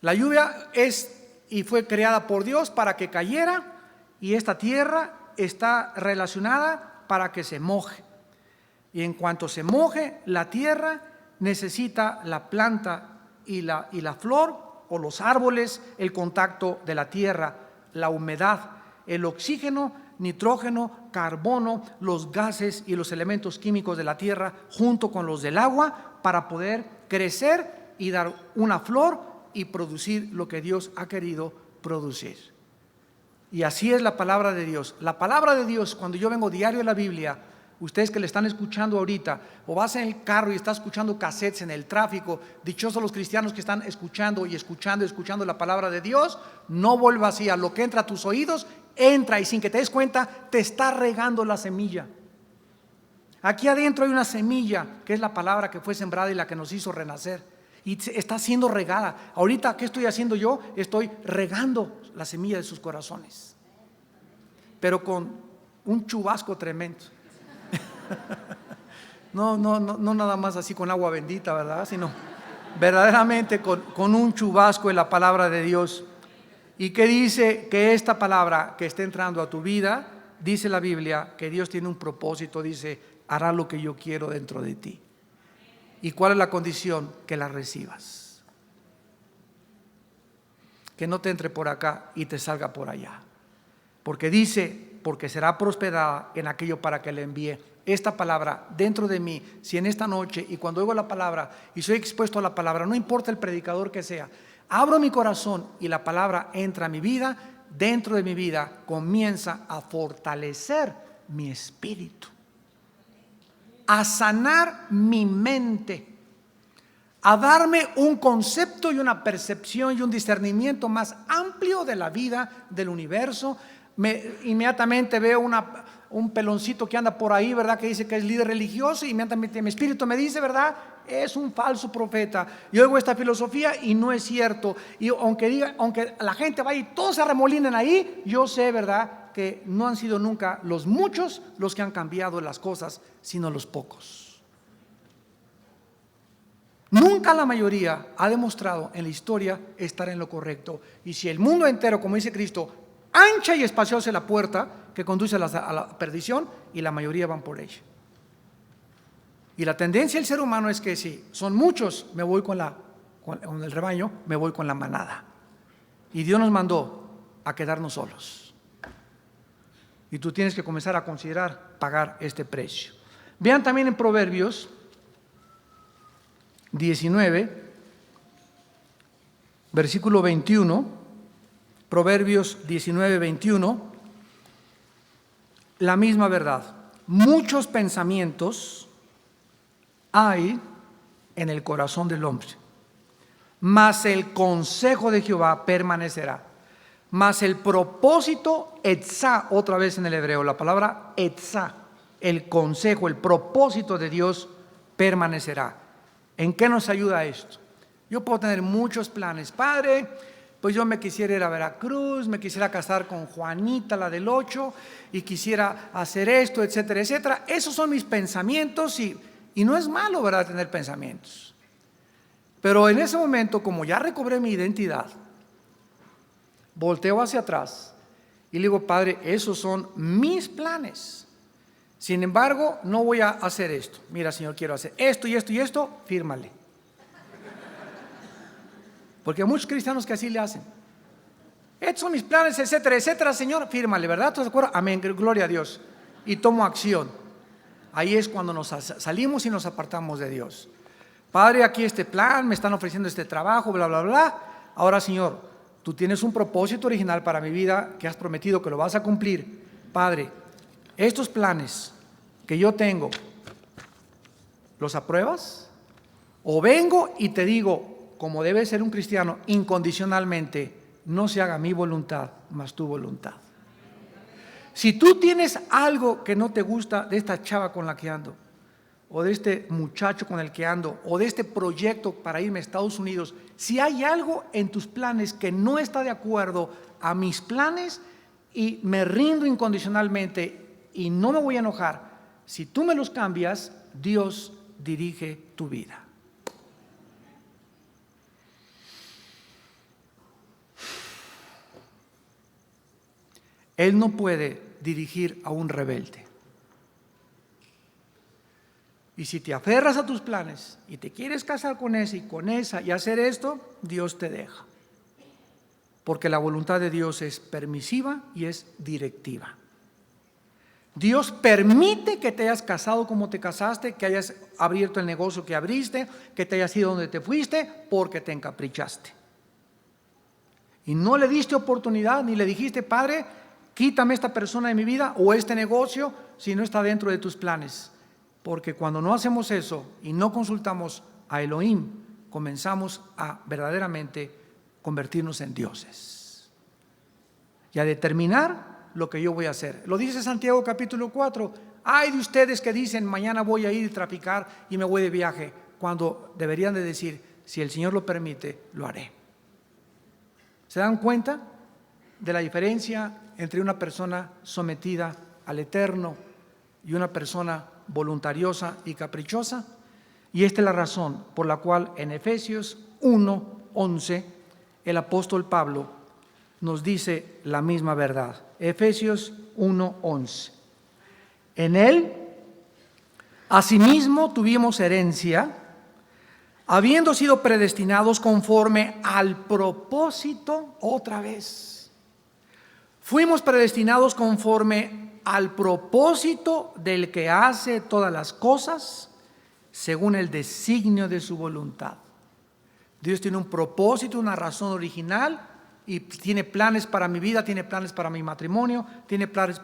La lluvia es y fue creada por Dios para que cayera, y esta tierra está relacionada para que se moje. Y en cuanto se moje, la tierra necesita la planta y la flor o los árboles, el contacto de la tierra, la humedad, el oxígeno, nitrógeno, carbono, los gases y los elementos químicos de la tierra junto con los del agua para poder crecer y dar una flor y producir lo que Dios ha querido producir. Y así es la palabra de Dios. La palabra de Dios, cuando yo vengo diario a la Biblia, ustedes que le están escuchando ahorita, o vas en el carro y estás escuchando cassettes en el tráfico, dichosos los cristianos que están escuchando la palabra de Dios, no vuelva así. A lo que entra a tus oídos, entra, y sin que te des cuenta, te está regando la semilla. Aquí adentro hay una semilla, que es la palabra que fue sembrada y la que nos hizo renacer. Y está siendo regada. Ahorita, ¿qué estoy haciendo yo? Estoy regando la semilla de sus corazones, pero con un chubasco tremendo. No nada más así con agua bendita, ¿verdad? Sino verdaderamente con un chubasco en la palabra de Dios. ¿Y qué dice? Que esta palabra que está entrando a tu vida, dice la Biblia, que Dios tiene un propósito, dice, hará lo que yo quiero dentro de ti. ¿Y cuál es la condición? Que la recibas. Que no te entre por acá y te salga por allá. Porque dice, porque será prosperada en aquello para que le envíe. Esta palabra dentro de mí, si en esta noche y cuando oigo la palabra y soy expuesto a la palabra, no importa el predicador que sea, abro mi corazón y la palabra entra a mi vida, dentro de mi vida comienza a fortalecer mi espíritu, a sanar mi mente, a darme un concepto y una percepción y un discernimiento más amplio de la vida, del universo. Inmediatamente veo un peloncito que anda por ahí, ¿verdad? Que dice que es líder religioso, y inmediatamente mi espíritu me dice, ¿verdad? Es un falso profeta. Yo oigo esta filosofía y no es cierto. Y aunque la gente vaya y todos se arremolinen ahí, yo sé, ¿verdad?, que no han sido nunca los muchos los que han cambiado las cosas, sino los pocos. Nunca la mayoría ha demostrado en la historia estar en lo correcto. Y si el mundo entero, como dice Cristo, ancha y espaciosa es la puerta que conduce a la perdición, y la mayoría van por ella. Y la tendencia del ser humano es que si son muchos, me voy con el rebaño, me voy con la manada. Y Dios nos mandó a quedarnos solos. Y tú tienes que comenzar a considerar pagar este precio. Vean también en Proverbios 19, versículo 21, Proverbios 19, 21, la misma verdad. Muchos pensamientos hay en el corazón del hombre, mas el consejo de Jehová permanecerá. Mas el propósito, etzá, otra vez en el hebreo, la palabra etzá, el consejo, el propósito de Dios permanecerá. ¿En qué nos ayuda esto? Yo puedo tener muchos planes. Padre, pues yo me quisiera ir a Veracruz, me quisiera casar con Juanita, la del 8, y quisiera hacer esto, etcétera, etcétera. Esos son mis pensamientos, y no es malo, ¿verdad?, tener pensamientos. Pero en ese momento, como ya recobré mi identidad, volteo hacia atrás y le digo, Padre, esos son mis planes. Sin embargo, no voy a hacer esto. Mira, Señor, quiero hacer esto y esto y esto, fírmale. Porque hay muchos cristianos que así le hacen. Estos son mis planes, etcétera, etcétera, Señor, fírmale, ¿verdad? ¿Estás de acuerdo? Amén, gloria a Dios. Y tomo acción. Ahí es cuando nos salimos y nos apartamos de Dios. Padre, aquí este plan, me están ofreciendo este trabajo, bla, bla, bla. Ahora, Señor, tú tienes un propósito original para mi vida que has prometido que lo vas a cumplir. Padre, estos planes que yo tengo, ¿los apruebas? O vengo y te digo, como debe ser un cristiano, incondicionalmente, no se haga mi voluntad, mas tu voluntad. Si tú tienes algo que no te gusta de esta chava con la que ando, o de este muchacho con el que ando, o de este proyecto para irme a Estados Unidos, si hay algo en tus planes que no está de acuerdo a mis planes y me rindo incondicionalmente y no me voy a enojar. Si tú me los cambias, Dios dirige tu vida. Él no puede dirigir a un rebelde. Y si te aferras a tus planes y te quieres casar con ese y con esa y hacer esto, Dios te deja. Porque la voluntad de Dios es permisiva y es directiva. Dios permite que te hayas casado como te casaste, que hayas abierto el negocio que abriste, que te hayas ido donde te fuiste, porque te encaprichaste. Y no le diste oportunidad, ni le dijiste, Padre, quítame esta persona de mi vida o este negocio si no está dentro de tus planes. Porque cuando no hacemos eso y no consultamos a Elohim, comenzamos a verdaderamente convertirnos en dioses y a determinar lo que yo voy a hacer. Lo dice Santiago capítulo 4. Hay de ustedes que dicen, mañana voy a ir a traficar y me voy de viaje, cuando deberían de decir, si el Señor lo permite, lo haré. ¿Se dan cuenta de la diferencia entre una persona sometida al Eterno y una persona voluntariosa y caprichosa? Y esta es la razón por la cual en Efesios 1:11 el apóstol Pablo nos dice la misma verdad. Efesios 1:11. En él, asimismo, tuvimos herencia, habiendo sido predestinados conforme al propósito, otra vez. Fuimos predestinados conforme al propósito del que hace todas las cosas, según el designio de su voluntad. Dios tiene un propósito, una razón original, y tiene planes para mi vida, tiene planes para mi matrimonio, tiene planes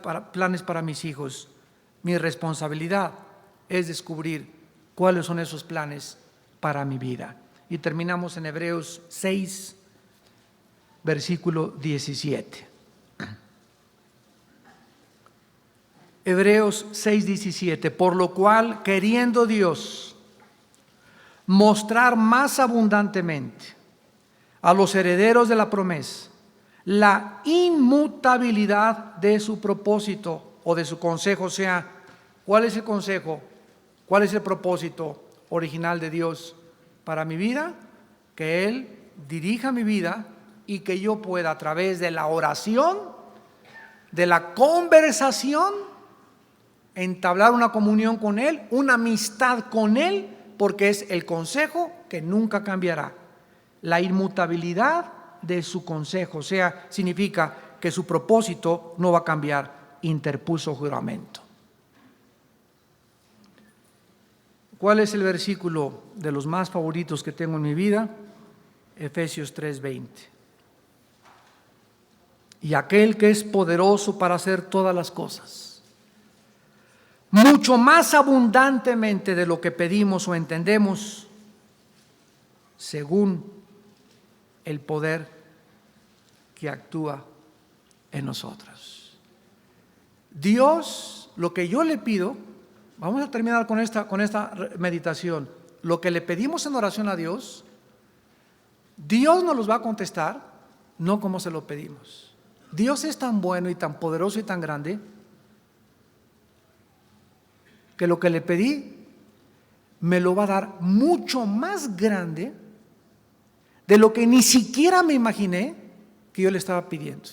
para mis hijos. Mi responsabilidad es descubrir cuáles son esos planes para mi vida. Y terminamos en Hebreos 6, versículo 17. Hebreos 6:17. Por lo cual, queriendo Dios mostrar más abundantemente a los herederos de la promesa la inmutabilidad de su propósito o de su consejo. O sea, ¿cuál es el consejo? ¿Cuál es el propósito original de Dios para mi vida? Que Él dirija mi vida y que yo pueda, a través de la oración, de la conversación, entablar una comunión con Él, una amistad con Él, porque es el consejo que nunca cambiará. La inmutabilidad de su consejo, o sea, significa que su propósito no va a cambiar. Interpuso juramento. ¿Cuál es el versículo de los más favoritos que tengo en mi vida? Efesios 3:20. Y aquel que es poderoso para hacer todas las cosas, mucho más abundantemente de lo que pedimos o entendemos, según el poder que actúa en nosotros. Dios, lo que yo le pido, vamos a terminar con esta meditación. Lo que le pedimos en oración a Dios, Dios nos los va a contestar, no como se lo pedimos. Dios es tan bueno y tan poderoso y tan grande que lo que le pedí me lo va a dar mucho más grande de lo que ni siquiera me imaginé que yo le estaba pidiendo.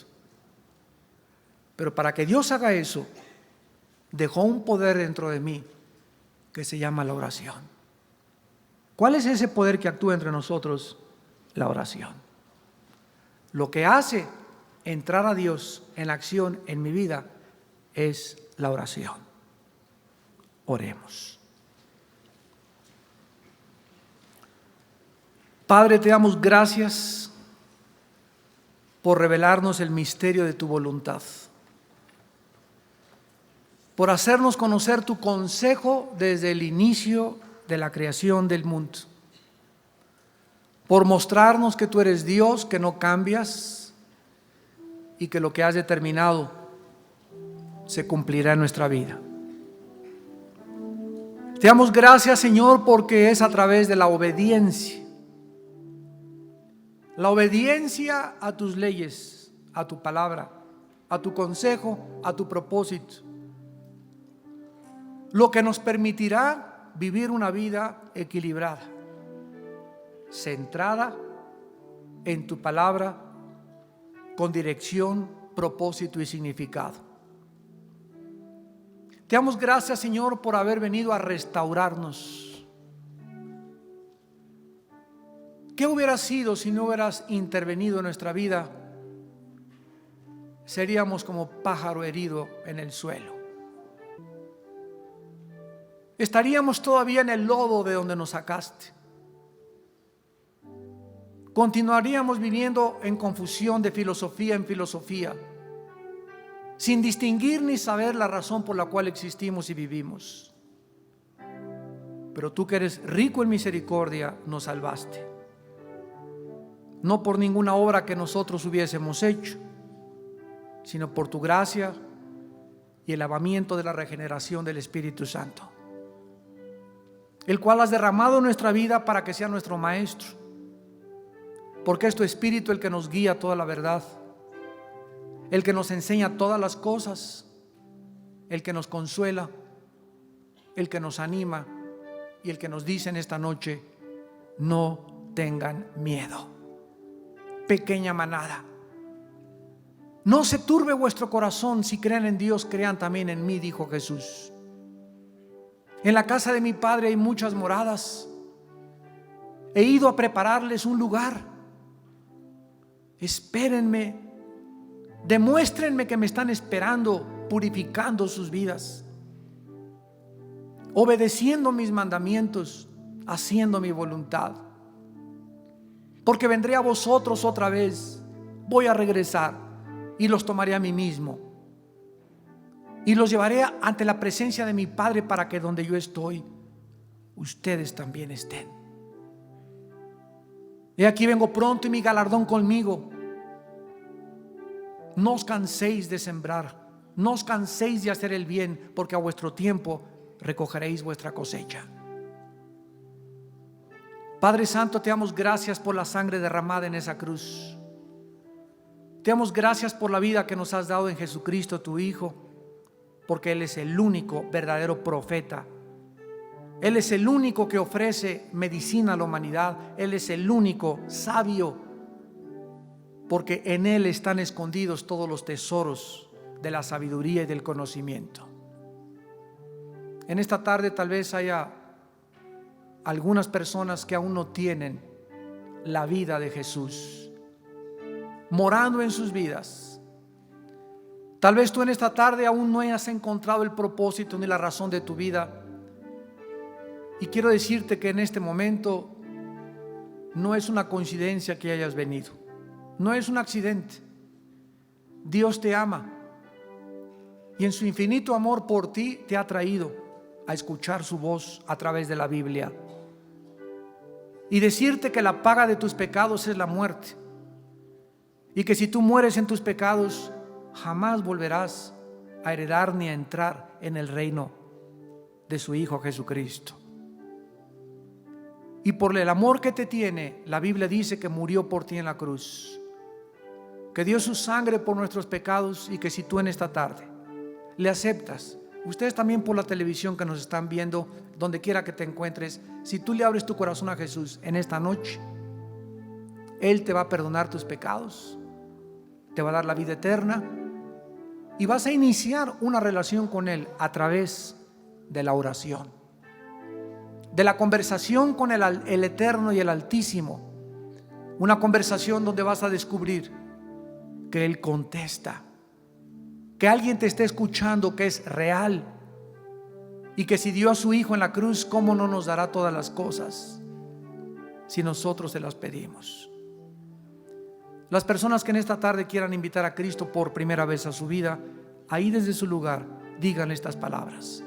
Pero para que Dios haga eso, dejó un poder dentro de mí que se llama la oración. ¿Cuál es ese poder que actúa entre nosotros? La oración. Lo que hace entrar a Dios en acción en mi vida es la oración. Oremos. Padre, te damos gracias por revelarnos el misterio de tu voluntad, por hacernos conocer tu consejo desde el inicio de la creación del mundo, por mostrarnos que tú eres Dios, que no cambias y que lo que has determinado se cumplirá en nuestra vida. Te damos gracias, Señor, porque es a través de la obediencia a tus leyes, a tu palabra, a tu consejo, a tu propósito, lo que nos permitirá vivir una vida equilibrada, centrada en tu palabra, con dirección, propósito y significado. Te damos gracias, Señor, por haber venido a restaurarnos. ¿Qué hubiera sido si no hubieras intervenido en nuestra vida? Seríamos como pájaro herido en el suelo. Estaríamos todavía en el lodo de donde nos sacaste. Continuaríamos viviendo en confusión de filosofía en filosofía, sin distinguir ni saber la razón por la cual existimos y vivimos. Pero tú, que eres rico en misericordia, nos salvaste. No por ninguna obra que nosotros hubiésemos hecho, sino por tu gracia y el lavamiento de la regeneración del Espíritu Santo, el cual has derramado en nuestra vida para que sea nuestro maestro, porque es tu Espíritu el que nos guía a toda la verdad, el que nos enseña todas las cosas, el que nos consuela, el que nos anima y el que nos dice en esta noche: no tengan miedo, pequeña manada. No se turbe vuestro corazón. Si creen en Dios, crean también en mí, dijo Jesús. En la casa de mi Padre hay muchas moradas. He ido a prepararles un lugar. Espérenme, demuéstrenme que me están esperando, purificando sus vidas, obedeciendo mis mandamientos, haciendo mi voluntad. Porque vendré a vosotros otra vez, voy a regresar y los tomaré a mí mismo y los llevaré ante la presencia de mi Padre, para que donde yo estoy, ustedes también estén. He aquí vengo pronto y mi galardón conmigo. No os canséis de sembrar, no os canséis de hacer el bien, porque a vuestro tiempo recogeréis vuestra cosecha. Padre Santo, te damos gracias por la sangre derramada en esa cruz. Te damos gracias por la vida que nos has dado en Jesucristo, tu Hijo, porque Él es el único verdadero profeta. Él es el único que ofrece medicina a la humanidad. Él es el único sabio, porque en Él están escondidos todos los tesoros de la sabiduría y del conocimiento. En esta tarde tal vez haya algunas personas que aún no tienen la vida de Jesús morando en sus vidas. Tal vez tú en esta tarde aún no hayas encontrado el propósito ni la razón de tu vida. Y quiero decirte que en este momento no es una coincidencia que hayas venido, no es un accidente. Dios te ama y en su infinito amor por ti te ha traído a escuchar su voz a través de la Biblia y decirte que la paga de tus pecados es la muerte, y que si tú mueres en tus pecados jamás volverás a heredar ni a entrar en el reino de su Hijo Jesucristo. Y por el amor que te tiene, la Biblia dice que murió por ti en la cruz, que dio su sangre por nuestros pecados, y que si tú en esta tarde le aceptas, ustedes también por la televisión que nos están viendo, donde quiera que te encuentres, si tú le abres tu corazón a Jesús en esta noche, Él te va a perdonar tus pecados, te va a dar la vida eterna y vas a iniciar una relación con Él a través de la oración, de la conversación con el Eterno y el Altísimo. Una conversación donde vas a descubrir que Él contesta, que alguien te está escuchando, que es real, y que si dio a su Hijo en la cruz, ¿cómo no nos dará todas las cosas si nosotros se las pedimos? Las personas que en esta tarde quieran invitar a Cristo por primera vez a su vida, ahí desde su lugar, digan estas palabras: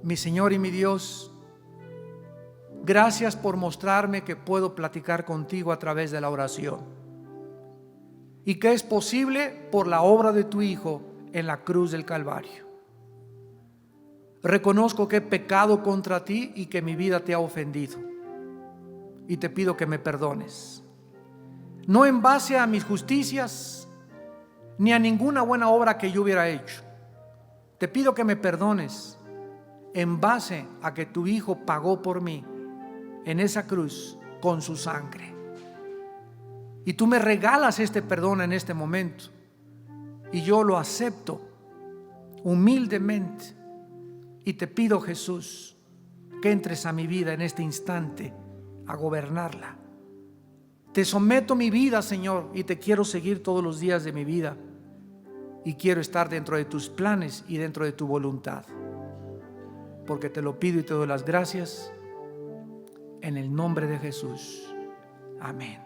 mi Señor y mi Dios, gracias por mostrarme que puedo platicar contigo a través de la oración, y que es posible por la obra de tu Hijo en la cruz del Calvario. Reconozco que he pecado contra ti y que mi vida te ha ofendido, y te pido que me perdones, no en base a mis justicias ni a ninguna buena obra que yo hubiera hecho. Te pido que me perdones en base a que tu Hijo pagó por mí en esa cruz con su sangre. Y tú me regalas este perdón en este momento. Y yo lo acepto humildemente. Y te pido, Jesús, que entres a mi vida en este instante a gobernarla. Te someto mi vida, Señor, y te quiero seguir todos los días de mi vida. Y quiero estar dentro de tus planes y dentro de tu voluntad. Porque te lo pido y te doy las gracias en el nombre de Jesús. Amén.